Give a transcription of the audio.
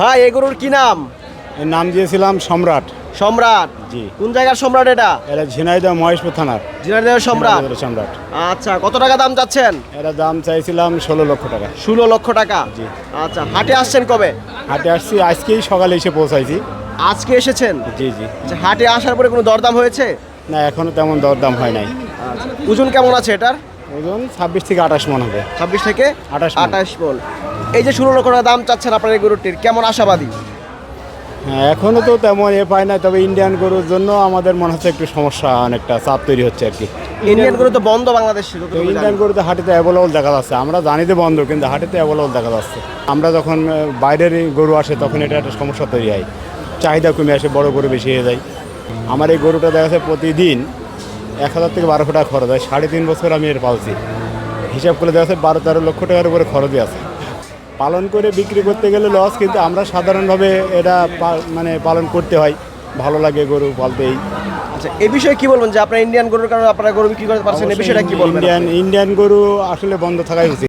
ভাই এই গরুর কি নাম? এর নাম দিয়েছিলাম সম্রাট। সম্রাট। জি। কোন জায়গার সম্রাট এটা? এরা ঝিনাইদহ মহেশপুর থানার ঝিনাইদহের সম্রাট। ঝিনাইদহের সম্রাট। আচ্ছা, কত টাকা দাম চাচ্ছেন? এরা দাম চাইছিলাম 16 লক্ষ টাকা। 16 লক্ষ টাকা। জি। আচ্ছা, হাটে আসছেন কবে? হাটে আসছি, আজকেই সকালে এসে পৌঁছাইছি। আজকে এসেছেন? জি জি। আচ্ছা, হাটে আসার পরে কোনো দরদাম হয়েছে? না, এখনো তেমন দরদাম হয় নাই। আচ্ছা, ওজন কেমন আছে এটার? ওজন 26 থেকে 28 মন হবে। 26 থেকে 28 মণ। 28 বল। এই যে 16 লক্ষ টাকা দাম চাচ্ছেন আপনার এই গরুটির, কেমন আশাবাদী? হ্যাঁ, এখনো তো তেমন পায় না, তবে ইন্ডিয়ান গরুর জন্য আমাদের মনে হচ্ছে একটু সমস্যা, অনেকটা চাপ তৈরি হচ্ছে আর কি। ইন্ডিয়ান গরু তো বন্ধ বাংলাদেশে। তো ইন্ডিয়ান গরুতে হাটেতে অ্যাভেলেবল দেখা যাচ্ছে, আমরা জানি তো বন্ধ, কিন্তু হাটেতে অ্যাভেলেবল দেখা যাচ্ছে। আমরা যখন বাইরের গরু আসে তখন এটা একটা সমস্যা তৈরি হয়, চাহিদা কমে আসে, বড় গরু বেশি হয়ে যায়। আমার এই গরুটা দেখা যাচ্ছে প্রতিদিন 1000 থেকে 1200 টাকা খরচ হয়। 3.5 বছর আমি এর পালছি, হিসাব করে দেখা যাচ্ছে 12-13 লক্ষ টাকার উপরে খরচই আছে। পালন করে বিক্রি করতে গেলে লস, কিন্তু আমরা সাধারণভাবে এটা মানে পালন করতে হয়, ভালো লাগে গরু পালতেই। আচ্ছা, এই বিষয়ে কি বলবেন যে আপনার ইন্ডিয়ান গরুর কারণে আপনারা গরু বিক্রি করতে পারছেন, এই বিষয়টা কি বলবেন? ইন্ডিয়ান গরু আসলে বন্ধ থাকাই উচিত।